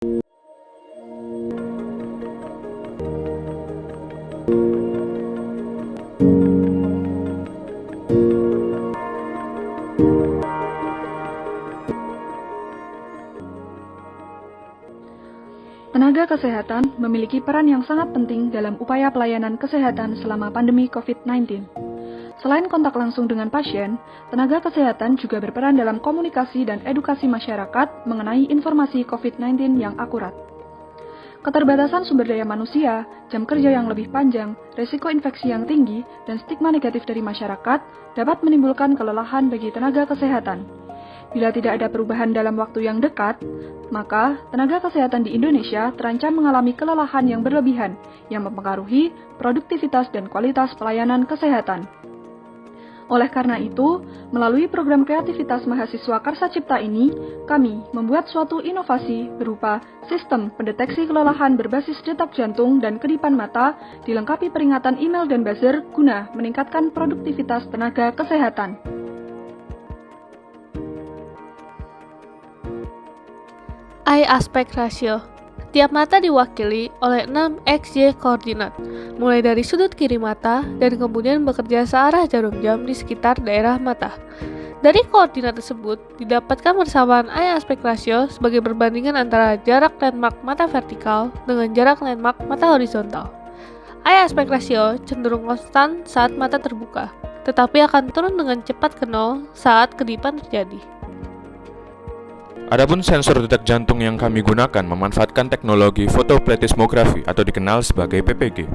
Tenaga kesehatan memiliki peran yang sangat penting dalam upaya pelayanan kesehatan selama pandemi COVID-19. Selain kontak langsung dengan pasien, tenaga kesehatan juga berperan dalam komunikasi dan edukasi masyarakat mengenai informasi COVID-19 yang akurat. Keterbatasan sumber daya manusia, jam kerja yang lebih panjang, risiko infeksi yang tinggi, dan stigma negatif dari masyarakat dapat menimbulkan kelelahan bagi tenaga kesehatan. Bila tidak ada perubahan dalam waktu yang dekat, maka tenaga kesehatan di Indonesia terancam mengalami kelelahan yang berlebihan yang mempengaruhi produktivitas dan kualitas pelayanan kesehatan. Oleh karena itu, melalui program kreativitas mahasiswa Karsa Cipta ini, kami membuat suatu inovasi berupa sistem pendeteksi kelelahan berbasis detak jantung dan kedipan mata dilengkapi peringatan email dan buzzer guna meningkatkan produktivitas tenaga kesehatan. Eye aspect ratio. Tiap mata diwakili oleh 6 XY koordinat, mulai dari sudut kiri mata dan kemudian bekerja searah jarum jam di sekitar daerah mata. Dari koordinat tersebut, didapatkan persamaan eye aspect ratio sebagai perbandingan antara jarak landmark mata vertikal dengan jarak landmark mata horizontal. Eye aspect ratio cenderung konstan saat mata terbuka, tetapi akan turun dengan cepat ke nol saat kedipan terjadi. Adapun sensor detak jantung yang kami gunakan memanfaatkan teknologi fotopletismografi atau dikenal sebagai PPG.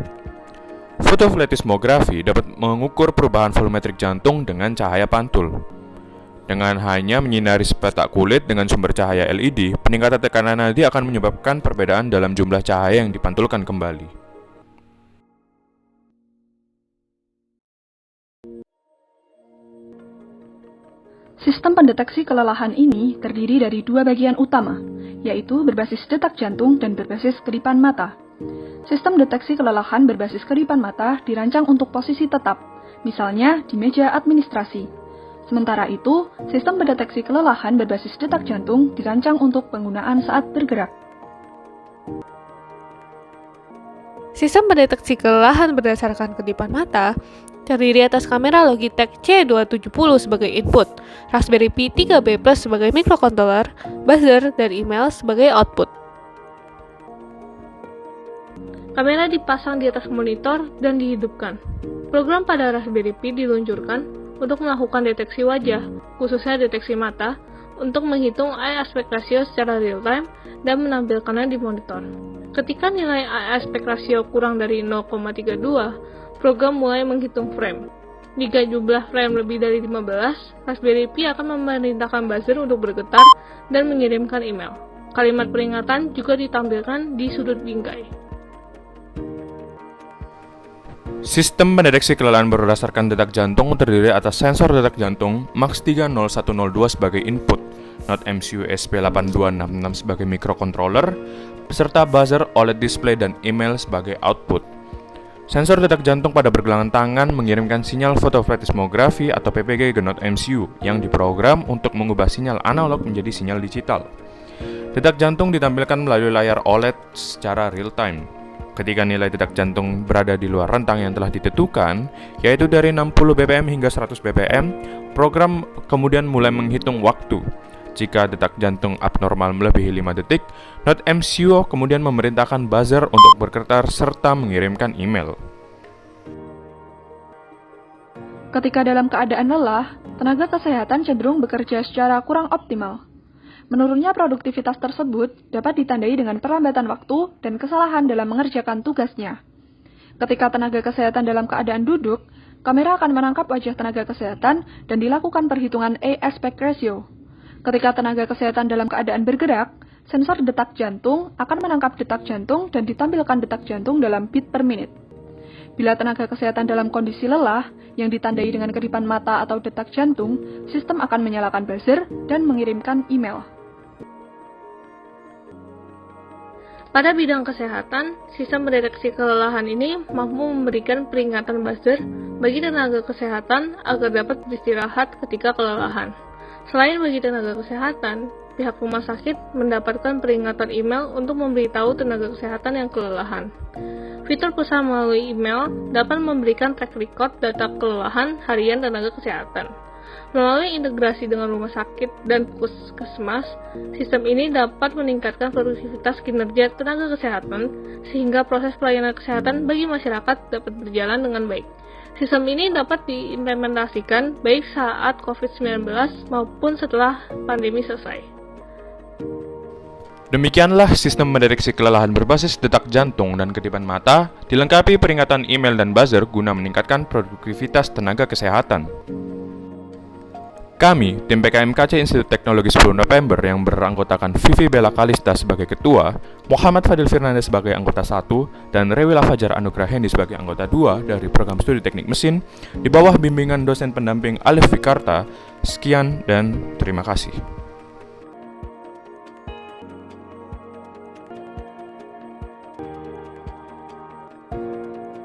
Fotopletismografi dapat mengukur perubahan volumetrik jantung dengan cahaya pantul. Dengan hanya menyinari sepetak kulit dengan sumber cahaya LED, peningkatan tekanan nadi akan menyebabkan perbedaan dalam jumlah cahaya yang dipantulkan kembali. Sistem pendeteksi kelelahan ini terdiri dari dua bagian utama, yaitu berbasis detak jantung dan berbasis kedipan mata. Sistem deteksi kelelahan berbasis kedipan mata dirancang untuk posisi tetap, misalnya di meja administrasi. Sementara itu, sistem pendeteksi kelelahan berbasis detak jantung dirancang untuk penggunaan saat bergerak. Sistem pendeteksi kelelahan berdasarkan kedipan mata terdiri atas kamera Logitech C270 sebagai input, Raspberry Pi 3B Plus sebagai microcontroller, buzzer, dan email sebagai output. Kamera dipasang di atas monitor dan dihidupkan. Program pada Raspberry Pi diluncurkan untuk melakukan deteksi wajah, khususnya deteksi mata, untuk menghitung eye aspect ratio secara real-time dan menampilkannya di monitor. Ketika nilai eye aspect ratio kurang dari 0,32, program mulai menghitung frame. Jika jumlah frame lebih dari 15, Raspberry Pi akan memerintahkan buzzer untuk bergetar dan mengirimkan email. Kalimat peringatan juga ditampilkan di sudut bingkai. Sistem pendeteksi kelelahan berdasarkan detak jantung terdiri atas sensor detak jantung MAX30102 sebagai input, Node MCU SP8266 sebagai microcontroller, beserta buzzer, OLED display, dan email sebagai output. Sensor detak jantung pada pergelangan tangan mengirimkan sinyal fotopletismografi atau PPG ke Node MCU yang diprogram untuk mengubah sinyal analog menjadi sinyal digital. Detak jantung ditampilkan melalui layar OLED secara real-time. Ketika nilai detak jantung berada di luar rentang yang telah ditentukan, yaitu dari 60 bpm hingga 100 bpm, program kemudian mulai menghitung waktu. Jika detak jantung abnormal melebihi 5 detik, Node MCU kemudian memerintahkan buzzer untuk bergetar serta mengirimkan email. Ketika dalam keadaan lelah, tenaga kesehatan cenderung bekerja secara kurang optimal. Menurunnya produktivitas tersebut dapat ditandai dengan perlambatan waktu dan kesalahan dalam mengerjakan tugasnya. Ketika tenaga kesehatan dalam keadaan duduk, kamera akan menangkap wajah tenaga kesehatan dan dilakukan perhitungan eye aspect ratio. Ketika tenaga kesehatan dalam keadaan bergerak, sensor detak jantung akan menangkap detak jantung dan ditampilkan detak jantung dalam beat per menit. Bila tenaga kesehatan dalam kondisi lelah, yang ditandai dengan kedipan mata atau detak jantung, sistem akan menyalakan buzzer dan mengirimkan email. Pada bidang kesehatan, sistem pendeteksi kelelahan ini mampu memberikan peringatan buzzer bagi tenaga kesehatan agar dapat beristirahat ketika kelelahan. Selain bagi tenaga kesehatan, pihak rumah sakit mendapatkan peringatan email untuk memberitahu tenaga kesehatan yang kelelahan. Fitur pesan melalui email dapat memberikan track record data kelelahan harian tenaga kesehatan. Melalui integrasi dengan rumah sakit dan puskesmas, sistem ini dapat meningkatkan produktivitas kinerja tenaga kesehatan sehingga proses pelayanan kesehatan bagi masyarakat dapat berjalan dengan baik. Sistem ini dapat diimplementasikan baik saat COVID-19 maupun setelah pandemi selesai. Demikianlah sistem mendeteksi kelelahan berbasis detak jantung dan kedipan mata, dilengkapi peringatan email dan buzzer guna meningkatkan produktivitas tenaga kesehatan. Kami, tim PKMKC Institut Teknologi 10 November yang beranggotakan Vivi Bella Kalista sebagai ketua, Muhammad Fadil Firnandes sebagai anggota 1, dan Rewila Fajar Anugrah Hendi sebagai anggota 2 dari program studi teknik mesin, di bawah bimbingan dosen pendamping Alif Fikarta. Sekian dan terima kasih.